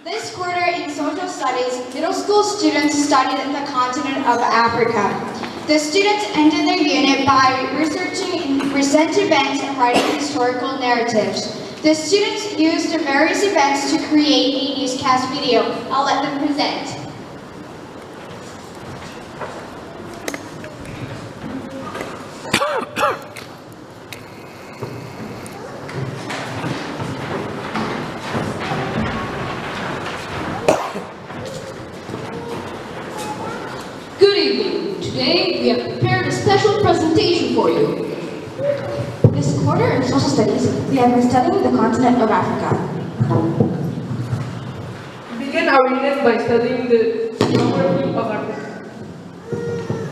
This quarter in social studies, middle school students studied the continent of Africa. The students ended their unit by researching recent events and writing historical narratives. The students used various events to create a newscast video. I'll let them present. Good evening. Today we have prepared a special presentation for you. This quarter in social studies, we have been studying the continent of Africa. We begin our unit by studying the geography of Africa.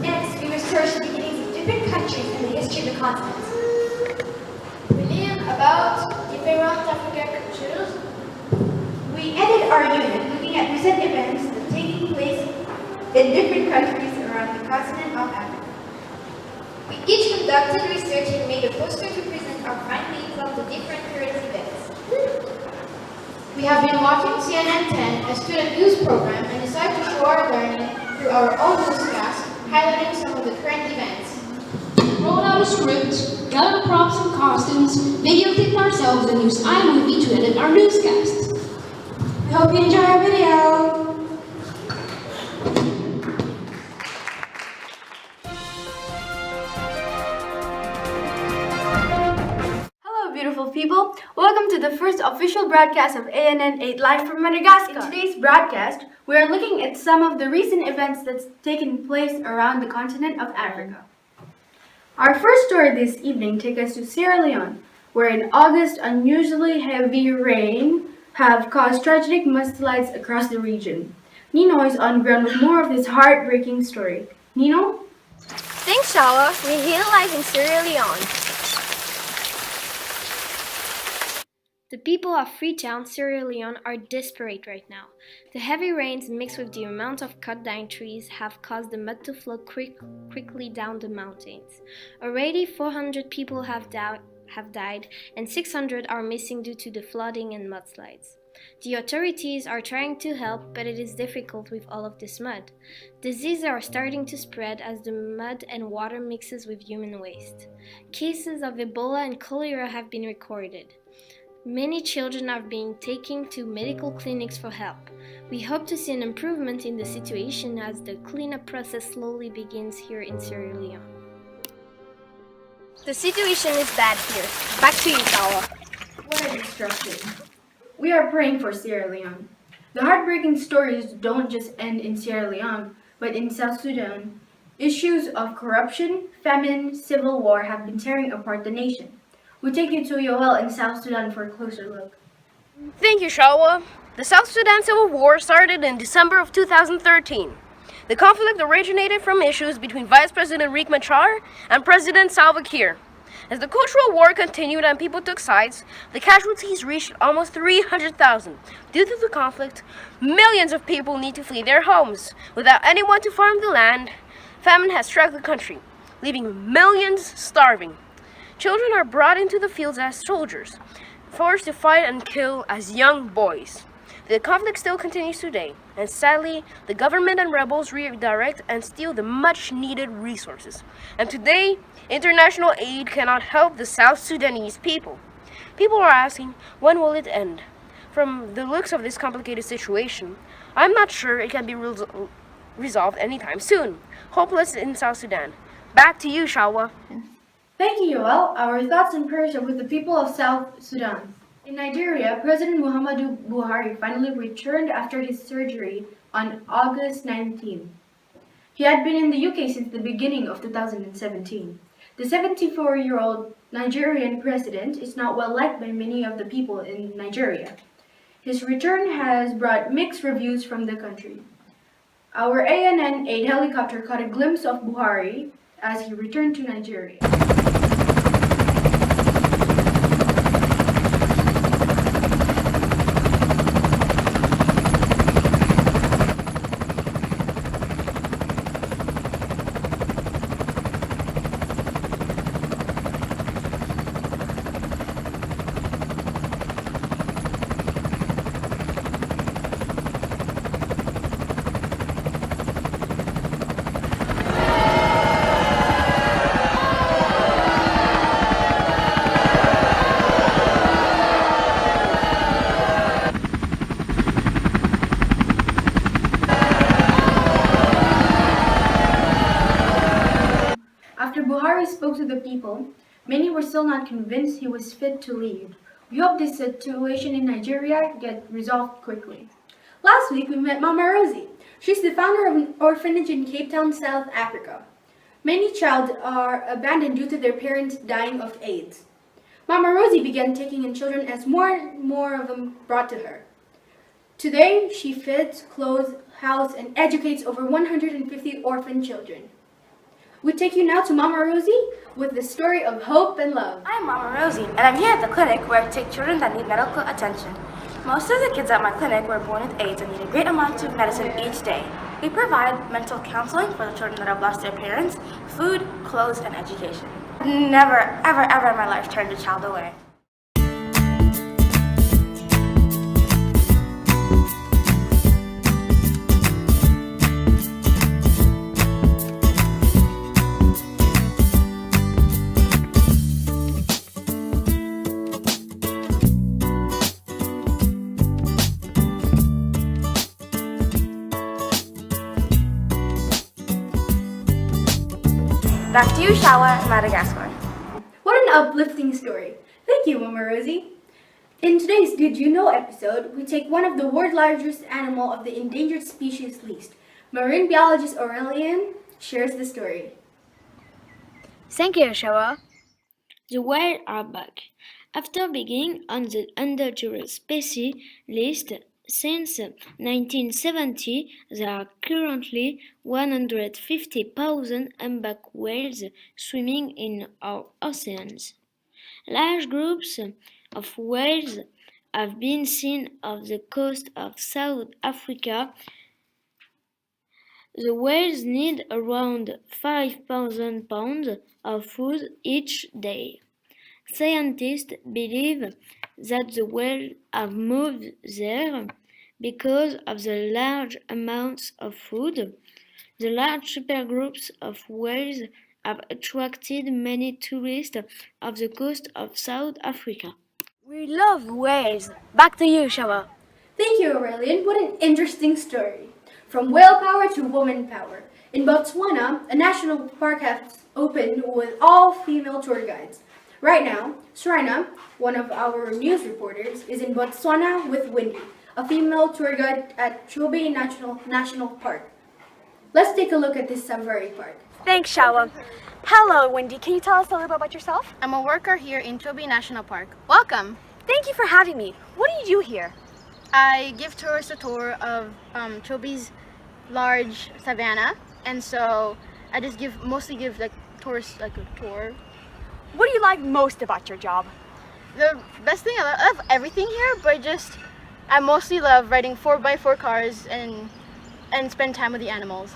Next, we research the beginnings of different countries and the history of the continent. We learn about different African cultures. We ended our unit looking at recent events that are taking place in different countries around the continent of Africa. We each conducted research and made a poster to present our findings of the different current events. We have been watching CNN 10, a student news program, and decided to show our learning through our own newscast, highlighting some of the current events. We wrote out a script, gathered props and costumes, videotaped ourselves, and used iMovie to edit our newscasts. We hope you enjoy our video. Beautiful people, welcome to the first official broadcast of ANN 8 Live from Madagascar. In today's broadcast, we are looking at some of the recent events that's taken place around the continent of Africa. Our first story this evening takes us to Sierra Leone, where in August unusually heavy rain have caused tragic mudslides across the region. Nino is on ground with more of this heartbreaking story. Nino? Thanks, Shawa. We're here live in Sierra Leone. The people of Freetown, Sierra Leone are desperate right now. The heavy rains mixed with the amount of cut down trees have caused the mud to flow quickly down the mountains. Already 400 people have died and 600 are missing due to the flooding and mudslides. The authorities are trying to help, but it is difficult with all of this mud. Diseases are starting to spread as the mud and water mixes with human waste. Cases of Ebola and cholera have been recorded. Many children are being taken to medical clinics for help. We hope to see an improvement in the situation as the cleanup process slowly begins here in Sierra Leone. The situation is bad here. Back to you, Tawa. What a destruction. We are praying for Sierra Leone. The heartbreaking stories don't just end in Sierra Leone, but in South Sudan. Issues of corruption, famine, civil war have been tearing apart the nation. We take you to Yoel in South Sudan for a closer look. Thank you, Shawa. The South Sudan Civil War started in December of 2013. The conflict originated from issues between Vice President Riek Machar and President Salva Kiir. As the cultural war continued and people took sides, the casualties reached almost 300,000. Due to the conflict, millions of people need to flee their homes. Without anyone to farm the land, famine has struck the country, leaving millions starving. Children are brought into the fields as soldiers, forced to fight and kill as young boys. The conflict still continues today, and sadly, the government and rebels redirect and steal the much-needed resources. And today, international aid cannot help the South Sudanese people. People are asking, when will it end? From the looks of this complicated situation, I'm not sure it can be resolved anytime soon. Hopeless in South Sudan. Back to you, Shawa. Thank you, Yoel. Our thoughts and prayers are with the people of South Sudan. In Nigeria, President Muhammadu Buhari finally returned after his surgery on August 19. He had been in the UK since the beginning of 2017. The 74-year-old Nigerian president is not well liked by many of the people in Nigeria. His return has brought mixed reviews from the country. Our ANN 8 helicopter caught a glimpse of Buhari as he returned to Nigeria. spoke to the people, many were still not convinced he was fit to lead. We hope this situation in Nigeria gets resolved quickly. Last week, we met Mama Rosie. She's the founder of an orphanage in Cape Town, South Africa. Many children are abandoned due to their parents dying of AIDS. Mama Rosie began taking in children as more and more of them brought to her. Today, she feeds, clothes, houses, and educates over 150 orphan children. We take you now to Mama Rosie with the story of hope and love. I'm Mama Rosie, and I'm here at the clinic where I take children that need medical attention. Most of the kids at my clinic were born with AIDS and need a great amount of medicine each day. We provide mental counseling for the children that have lost their parents, food, clothes, and education. I've never, ever, ever in my life turned a child away. Back to you, Shawa, Madagascar. What an uplifting story. Thank you, Mama Rosie. In today's Did You Know episode, we take one of the world's largest animal of the endangered species list. Marine biologist Aurelian shares the story. Thank you, Shawa. The whales are back. After being on the endangered species list since 1970, there are currently 150,000 humpback whales swimming in our oceans. Large groups of whales have been seen off the coast of South Africa. The whales need around 5,000 pounds of food each day. Scientists believe that the whales have moved there because of the large amounts of food. The large supergroups of whales have attracted many tourists off the coast of South Africa. We love whales. Back to you, Shawa. Thank you, Aurelian. What an interesting story. From whale power to woman power. In Botswana, a national park has opened with all female tour guides. Right now, Srina, one of our news reporters, is in Botswana with Wendy, a female tour guide at Chobe National Park. Let's take a look at this safari park. Thanks, Shawa. Hello, Wendy. Can you tell us a little bit about yourself? I'm a worker here in Chobe National Park. Welcome! Thank you for having me. What do you do here? I give tourists a tour of Chobe's large savanna, and so I just mostly give like tourists like a tour. What do you like most about your job? The best thing, I love everything here, but I mostly love riding 4x4 cars and spend time with the animals.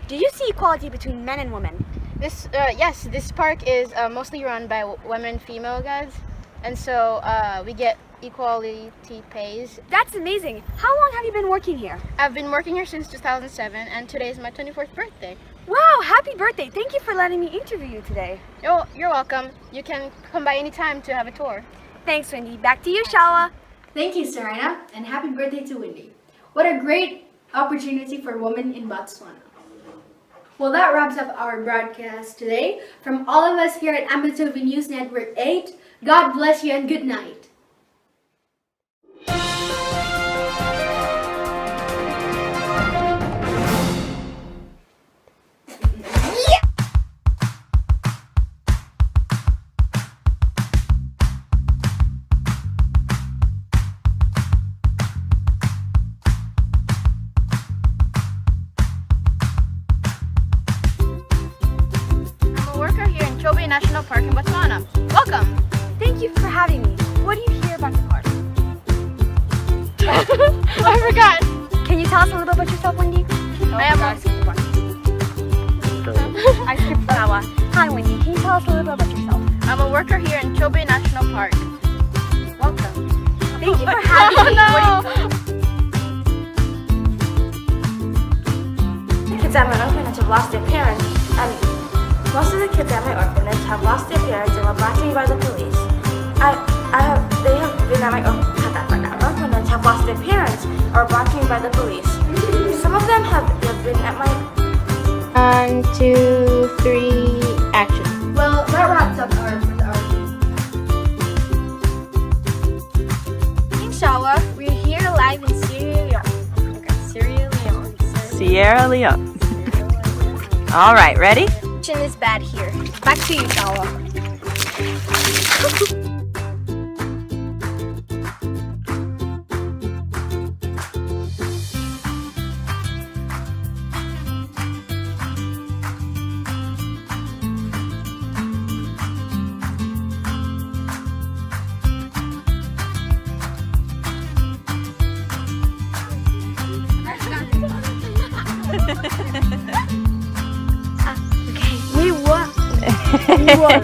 Do you see equality between men and women? Yes, this park is mostly run by women and female guides, and so we get equality pays. That's amazing. How long have you been working here? I've been working here since 2007, and today is my 24th birthday. Wow, happy birthday. Thank you for letting me interview you today. You're welcome. You can come by anytime to have a tour. Thanks, Wendy. Back to you, Shawa. Thank you, Serena, and happy birthday to Wendy. What a great opportunity for women in Botswana. Well, that wraps up our broadcast today. From all of us here at Ambatovy News Network 8, God bless you and good night. Chobe National Park in Botswana. Welcome! Thank you for having me. What do you hear about the park? I forgot! Can you tell us a little about yourself, Wendy? I am I skipped Shawa. Hi, Wendy. Can you tell us a little bit about yourself? I'm a worker here in Chobe National Park. Welcome. Thank you for having me. Kids at my orphanage have lost their parents, and most of the kids at my orphanage have lost their parents and were brought to me by the police. They have been at my orphanage, have lost their parents, or brought to me by the police. Some of them have been at my... 1, 2, 3, action. Well, Sierra Leone. All right, ready? Kitchen is bad here. Back to you, Shawa. Okay, we won.